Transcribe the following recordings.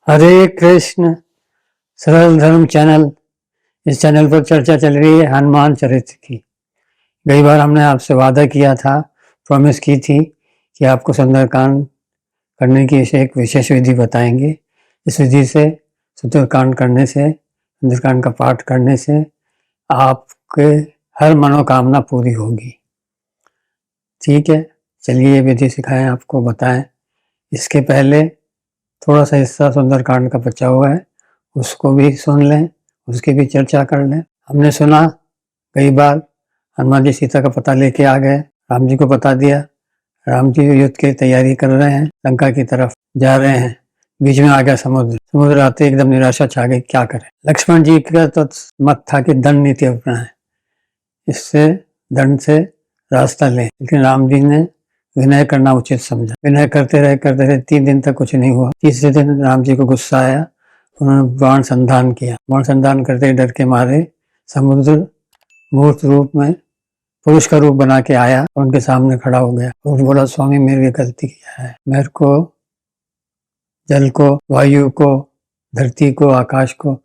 हरे कृष्ण। सरल धर्म चैनल। इस चैनल पर चर्चा चल रही है हनुमान चरित्र की। कई बार हमने आपसे वादा किया था, प्रॉमिस की थी कि आपको सुंदरकांड करने की एक विशेष विधि बताएंगे। इस विधि से सुंदरकांड करने से, सुंदरकांड का पाठ करने से आपके हर मनोकामना पूरी होगी। ठीक है, चलिए ये विधि सिखाएं, आपको बताएं। इसके पहले थोड़ा सा हिस्सा सुंदरकांड का बचा हुआ है, उसको भी सुन लें, उसकी भी चर्चा कर लें। हमने सुना कई बार हनुमान जी सीता का पता लेके आ गए, राम जी को बता दिया। राम जी युद्ध की तैयारी कर रहे हैं, लंका की तरफ जा रहे हैं। बीच में आ गया समुद्र। समुद्र आते एकदम निराशा छा गई, क्या करें। लक्ष्मण जी का तो मत था कि दंड नीति अपनाएं, इससे दंड से रास्ता लें, लेकिन राम जी ने विनय करना उचित समझा। विनय करते रहे 3 दिन तक कुछ नहीं हुआ। तीसरे दिन राम जी को गुस्सा आया, उन्होंने बाण संधान किया। बाण संधान करते डर के मारे समुद्र मूर्त रूप में पुरुष का रूप बना के आया और उनके सामने खड़ा हो गया और बोला, स्वामी मेरी गलती किया है, मेरे को जल को, वायु को, धरती को, आकाश को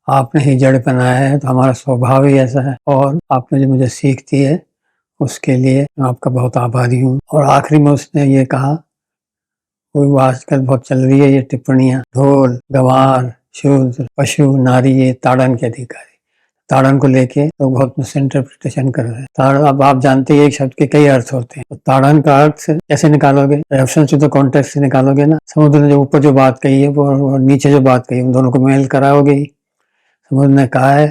आपने ही जड़ बनाया है, तो हमारा स्वभाव ही ऐसा है, और आपने जो मुझे सीख दी है उसके लिए मैं आपका बहुत आभारी हूँ। और आखिरी में उसने ये कहा, वो आजकल बहुत चल रही है ये टिप्पणियां, ढोल, गंवार, शूद्र, पशु, नारी, ये ताड़न के अधिकारी। ताड़न को लेके लोग बहुत मिस इंटरप्रिटेशन कर रहे हैं। ताड़न, अब आप जानते हैं एक शब्द के कई अर्थ होते हैं, तो ताड़न का अर्थ कैसे निकालोगे? रेफरेंस टू द कॉन्टेक्स्ट से निकालोगे ना। समुद्र ने जो ऊपर जो बात कही है वो नीचे जो बात कही है, उन दोनों को मेल कराओगे ही। समुद्र ने कहा है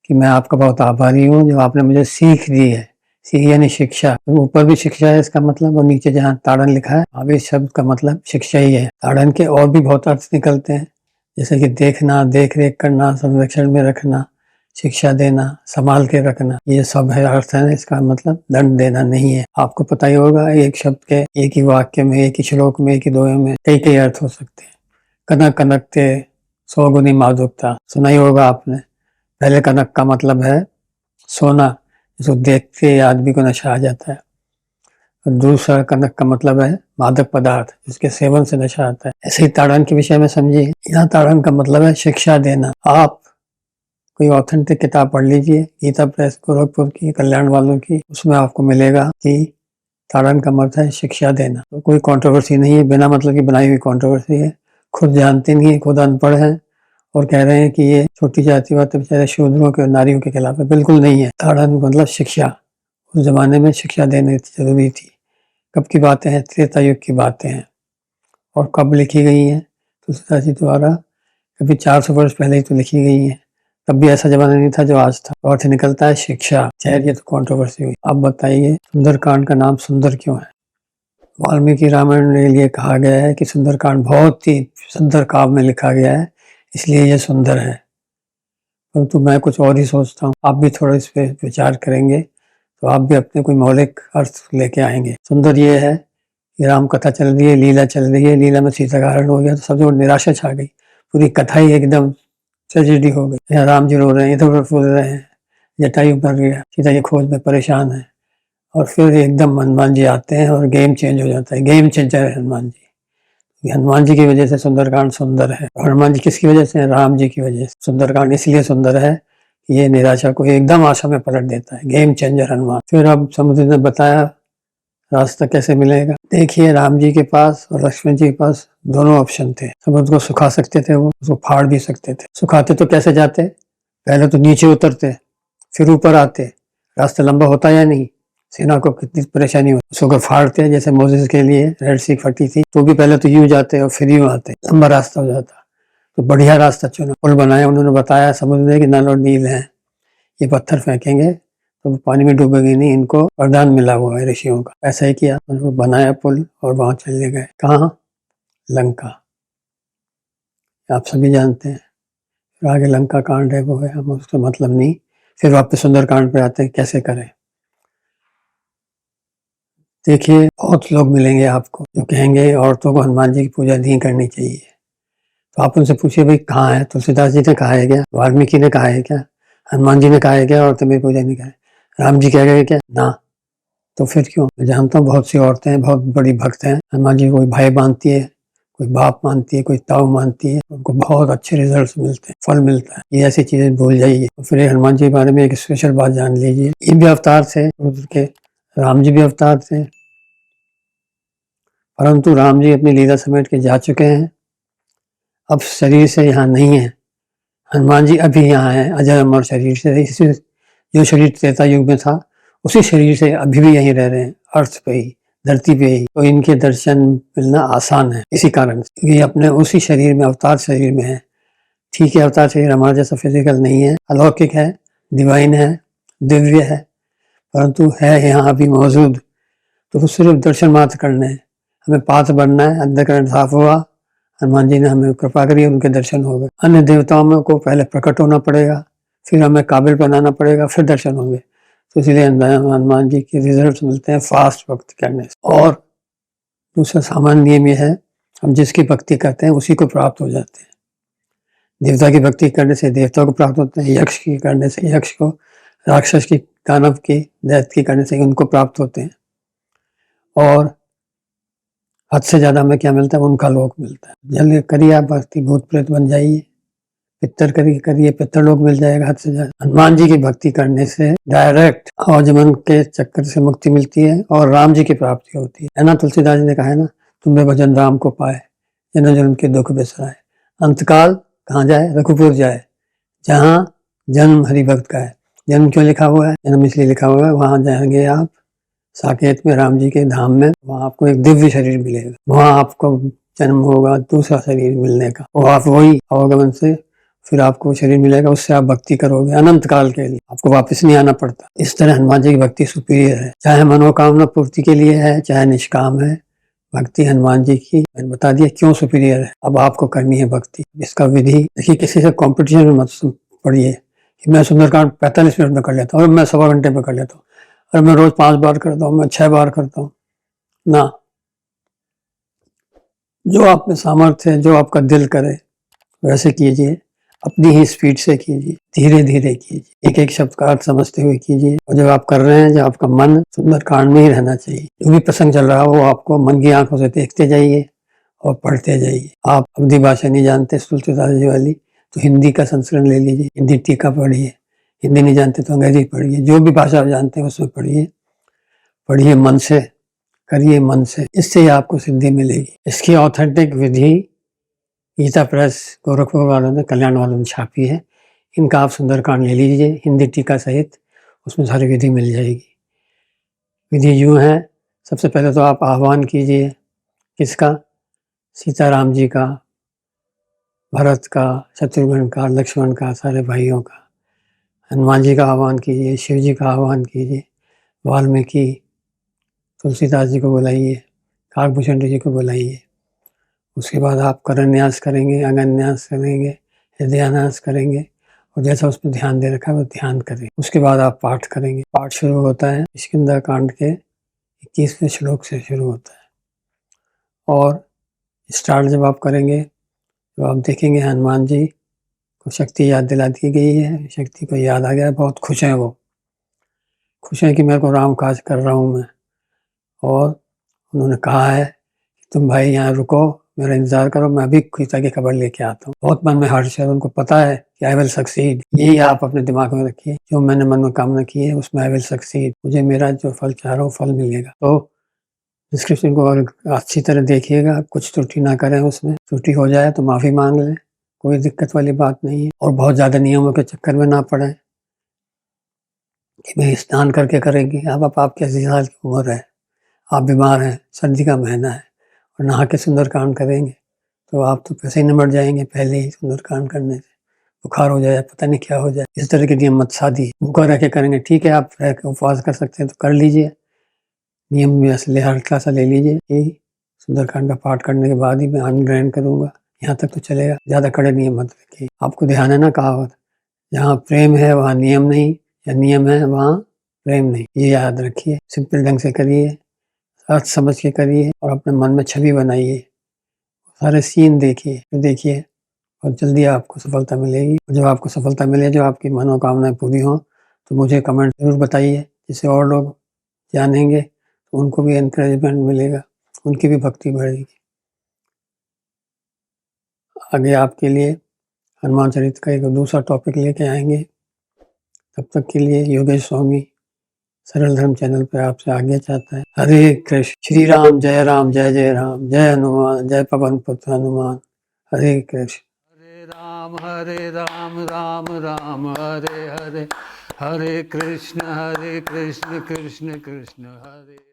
कि मैं आपका बहुत आभारी हूँ जो आपने मुझे सीख दी है। सीख यानी शिक्षा, तो ऊपर भी शिक्षा है इसका मतलब, और नीचे जहाँ ताड़न लिखा है अभी शब्द का मतलब शिक्षा ही है। ताड़न के और भी बहुत अर्थ निकलते हैं, जैसे कि देखना, देख रेख करना, संरक्षण में रखना, शिक्षा देना, संभाल के रखना, ये सब है अर्थ है। इसका मतलब दंड देना नहीं है। आपको पता ही होगा एक शब्द के एक ही वाक्य में, एक ही श्लोक में, एक ही दोहे में कई कई अर्थ हो सकते हैं। कनक कनकते 100 गुनी माधुकता, सुना ही होगा आपने। पहले कनक का मतलब है सोना, जिसको देख के आदमी को नशा आ जाता है, और दूसरा कनक का मतलब है मादक पदार्थ, जिसके सेवन से नशा आता है। ऐसे ही ताड़न के विषय में समझिए, यहाँ ताड़न का मतलब है शिक्षा देना। आप कोई ऑथेंटिक किताब पढ़ लीजिए, गीता प्रेस गोरखपुर की, कल्याण वालों की, उसमें आपको मिलेगा कि ताड़न का मतलब है शिक्षा देना। तो कोई कंट्रोवर्सी नहीं है, बिना मतलब की बनाई हुई कंट्रोवर्सी है। खुद जानते नहीं है, खुद अनपढ़ हैं और कह रहे हैं कि ये छोटी जाति वाले बेचारे शूद्रों के और नारियों के खिलाफ है। बिल्कुल नहीं है। ताड़न मतलब शिक्षा। उस जमाने में शिक्षा देनी जरूरी थी। कब की बातें हैं? त्रेता युग की बातें हैं। और कब लिखी गई हैं? तुलसीदास जी द्वारा कभी 400 वर्ष पहले ही तो लिखी गई है। तब भी ऐसा जमाना नहीं था जो आज था। अर्थ निकलता है शिक्षा। चाहे ये तो कंट्रोवर्सी हुई। अब बताइए सुंदरकांड का नाम सुंदर क्यों है? वाल्मीकि रामायण के लिए कहा गया है कि सुंदरकांड बहुत ही सुंदर काव्य में लिखा गया है, इसलिए यह सुंदर है। परंतु मैं कुछ और ही सोचता हूँ। आप भी थोड़ा इस पे विचार करेंगे तो आप भी अपने कोई मौलिक अर्थ लेके आएंगे। सुंदर ये है कि राम कथा चल रही है, लीला चल रही है, लीला में सीता का हरण हो गया तो सब जो निराशा छा गई, पूरी कथा ही एकदम ट्रेजेडी हो गई। यहाँ राम जी रो रहे हैं, इधर उधर फूल रहे हैं, जटायु मर गया, सीता की खोज में परेशान है, और फिर एकदम हनुमान जी आते हैं और गेम चेंज हो जाता है। गेम चेंजर है हनुमान जी। हनुमान जी की वजह से सुंदरकांड सुंदर है। हनुमान जी किसकी वजह से? राम जी की वजह से। सुंदरकांड इसलिए सुंदर है कि ये निराशा को एकदम आशा में पलट देता है। Game changer Hanuman. फिर अब समुद्र ने बताया रास्ता कैसे मिलेगा। देखिए राम जी के पास और लक्ष्मण जी के पास दोनों ऑप्शन थे। समुद्र को सुखा सकते थे, वो उसको फाड़ भी सकते थे। सुखाते तो कैसे जाते? पहले तो नीचे उतरते, फिर ऊपर आते। रास्ता लंबा होता या नहीं? सेना को कितनी परेशानी होती। उसको फाड़ते, जैसे मोसेस के लिए रेड सी फटी थी, तो भी पहले तो यूं जाते और फिर यूं आते, लंबा रास्ता हो जाता। तो बढ़िया रास्ता चुना, पुल बनाया। उन्होंने बताया समुद्र कि नल और नील है, ये पत्थर फेंकेंगे तो पानी में डूबेगी नहीं, इनको वरदान मिला हुआ है ऋषियों का। ऐसा ही किया, उनको बनाया पुल और वहां चले गए। कहाँ? लंका। आप सभी जानते हैं। फिर आगे लंका कांड है, वो है, हम उसका मतलब नहीं। फिर वापस सुंदर कांड पे आते हैं, कैसे करें। देखिए बहुत लोग मिलेंगे आपको जो कहेंगे औरतों को हनुमान जी की पूजा नहीं करनी चाहिए। तो आप उनसे पूछिए भाई कहाँ है? तुलसीदास जी ने कहा है क्या? वाल्मीकि ने कहा है क्या? हनुमान जी ने कहा है क्या औरतें मेरी पूजा नहीं करें? राम जी कह गए क्या? ना। तो फिर क्यों? मैं जानता हूँ बहुत सी औरतें हैं, बहुत बड़ी भक्त हैं, हनुमान जी को कोई भाई बांधती है, कोई बाप मानती है, कोई ताऊ मानती है, उनको बहुत अच्छे रिजल्ट्स मिलते हैं, फल मिलता है। ये ऐसी चीजें भूल जाइए। तो फिर हनुमान जी के बारे में एक स्पेशल बात जान लीजिए। ये भी अवतार थे रुद्र के, राम जी भी अवतार थे, परंतु राम जी अपनी लीला समेट के जा चुके हैं, अब शरीर से यहाँ नहीं है। हनुमान जी अभी यहाँ हैं अजय अमर शरीर से। इसी जो शरीर त्रेता युग में था उसी शरीर से अभी भी यहीं रह रहे हैं, अर्थ पे ही, धरती पे ही। तो इनके दर्शन मिलना आसान है इसी कारण से, क्योंकि अपने उसी शरीर में, अवतार शरीर में है। ठीक है, अवतार शरीर हमारा जैसा फिजिकल नहीं है, अलौकिक है, डिवाइन है, दिव्य है, परंतु है यहाँ अभी मौजूद। तो सिर्फ दर्शन मात्र करने हैं, हमें पात्र बनना है। अंधकरण साफ हुआ, हनुमान जी ने हमें कृपा करी, उनके दर्शन हो गए। अन्य देवताओं में को पहले प्रकट होना पड़ेगा, फिर हमें काबिल बनाना पड़ेगा, फिर दर्शन होंगे। तो इसलिए हनुमान जी के रिजल्ट मिलते हैं फास्ट भक्ति करने से। और दूसरा सामान्य नियम यह है, हम जिसकी भक्ति करते हैं उसी को प्राप्त हो जाते हैं। देवता की भक्ति करने से देवता को प्राप्त होते हैं, यक्ष की करने से यक्ष को, राक्षस की, दानव की, दैत्य की करने से उनको प्राप्त होते हैं। और हद से ज्यादा हमें क्या मिलता है? उनका लोक मिलता है। जल्दी करिए आप भक्ति, भूत प्रेत बन जाइए, पितर करिए, पितर लोक मिल जाएगा हद से ज्यादा। हनुमान जी की भक्ति करने से डायरेक्ट आवाजमन के चक्कर से मुक्ति मिलती है और राम जी की प्राप्ति होती है ना। तुलसीदास जी ने कहा है ना, तुम्हें भजन राम को पाए, जन्म जन्म के दुख बिसराए। अंतकाल कहाँ जाए? रघुपुर जाए, जहाँ जन्म हरि भक्त का है। जन्म क्यों लिखा हुआ है? जन्म इसलिए लिखा हुआ है, वहां जाएंगे आप साकेत में, राम जी के धाम में, वहां आपको एक दिव्य शरीर मिलेगा, वहां आपको जन्म होगा दूसरा शरीर मिलने का, और आप वही आवागमन से फिर आपको शरीर मिलेगा, उससे आप भक्ति करोगे अनंत काल के लिए, आपको वापस नहीं आना पड़ता। इस तरह हनुमान जी की भक्ति सुपीरियर है, चाहे मनोकामना पूर्ति के लिए है, चाहे निष्काम है। भक्ति हनुमान जी की मैंने बता दिया क्यों सुपीरियर है। अब आपको करनी है भक्ति, इसका विधि देखिए। किसी से कॉम्पिटिशन में मत पढ़िए कि मैं सुंदरकांड 45 मिनट में कर लेता हूँ और मैं 1.25 घंटे में कर लेता हूँ और मैं रोज 5 बार करता हूँ, मैं 6 बार करता हूँ ना। जो आप में सामर्थ्य है, जो आपका दिल करे वैसे कीजिए, अपनी ही स्पीड से कीजिए, धीरे धीरे कीजिए, एक एक शब्द का अर्थ समझते हुए कीजिए। और जब आप कर रहे हैं, जब आपका मन सुंदरकांड में ही रहना चाहिए, जो भी प्रसंग चल रहा हो वो आपको मन की आंखों से देखते जाइए और पढ़ते जाइए। आप अवधी भाषा नहीं जानते तुलसीदास जी वाली, तो हिंदी का संस्करण ले लीजिए, हिंदी टीका पढ़िए। हिंदी नहीं जानते तो अंग्रेजी पढ़िए, जो भी भाषा आप जानते हैं उसमें पढ़िए। पढ़िए मन से, करिए मन से, इससे ही आपको सिद्धि मिलेगी। इसकी ऑथेंटिक विधि गीता प्रेस गोरखपुर वालों ने, कल्याण वालों ने छापी है। इनका आप सुंदरकांड ले लीजिए हिंदी टीका सहित, उसमें सारी विधि मिल जाएगी। विधि यूँ है, सबसे पहले तो आप आह्वान कीजिए, किसका? सीताराम जी का, भरत का, शत्रुघ्न का, लक्ष्मण का, सारे भाइयों का। हनुमान जी का आह्वान कीजिए, शिव जी का आह्वान कीजिए, वाल्मीकि, तुलसीदास जी को बुलाइए, काकभूषण जी को बुलाइए। उसके बाद आप करन्यास करेंगे, अंगन्यास करेंगे, हृदयान्यास करेंगे, और जैसा उसमें ध्यान दे रखा है वो ध्यान करें। उसके बाद आप पाठ करेंगे। पाठ शुरू होता है किष्किंधा कांड के 21वें श्लोक से शुरू होता है। और स्टार्ट जब आप करेंगे तो आप देखेंगे हनुमान जी को शक्ति याद दिला दी गई है, शक्ति को याद आ गया, बहुत खुश हैं वो, खुश हैं कि मेरे को राम काज कर रहा हूँ मैं। और उन्होंने कहा है कि तुम भाई यहाँ रुको, मेरा इंतजार करो, मैं अभी सीता की खबर लेके आता हूँ। बहुत मन में हर्ष है, उनको पता है कि आई विल सक्सीड। यही आप अपने दिमाग में रखिए, जो मैंने मन में कामना की है उसमें आई विल सक्सीड, मुझे मेरा जो फल चाह रहा हूँ फल मिलेगा। तो डिस्क्रिप्शन को और अच्छी तरह देखिएगा, कुछ त्रुटि ना करें, उसमें त्रुटि हो जाए तो माफी मांग लें, कोई दिक्कत वाली बात नहीं है। और बहुत ज्यादा नियमों के चक्कर में ना पड़े कि मैं स्नान करके करेंगे। अब आपकी 80 साल की उम्र है, आप बीमार हैं, सर्दी का महीना है और नहा के सुंदरकांड करेंगे तो आप तो पैसे ही निमट जाएंगे पहले ही सुंदरकांड करने से, बुखार हो जाए, पता नहीं क्या हो जाए। इस तरह के नियम मत साधिए। भूखा रह के करेंगे ठीक है, आप रह के उपवास कर सकते हैं तो कर लीजिए, नियम में असली हल्का सा ले लीजिए कि सुंदरकांड का पाठ करने के बाद ही मैं अन्न ग्रहण करूंगा, यहाँ तक तो चलेगा। ज्यादा कड़े नियम मत रखिए। आपको ध्यान है ना, कहावत, जहाँ प्रेम है वहाँ नियम नहीं, या नियम है वहाँ प्रेम नहीं, ये याद रखिए। सिंपल ढंग से करिए, अर्थ समझ के करिए और अपने मन में छवि बनाइए, सारे सीन देखिए और जल्दी आपको सफलता मिलेगी। और जब आपको सफलता मिले, जो आपकी मनोकामनाएं पूरी हों, तो मुझे कमेंट जरूर बताइए, जिससे और लोग जानेंगे तो उनको भी एनकरेजमेंट मिलेगा, उनकी भी भक्ति बढ़ेगी। आगे आपके लिए हनुमान चरित का एक दूसरा टॉपिक लेके आएंगे। तब तक के लिए योगेश स्वामी सरल धर्म चैनल पे आपसे आज्ञा चाहता है। हरे कृष्ण। श्री राम जय जय राम, जय हनुमान, जय पवन पुत्र हनुमान। हरे कृष्ण। हरे राम राम राम हरे हरे, हरे कृष्ण कृष्ण कृष्ण हरे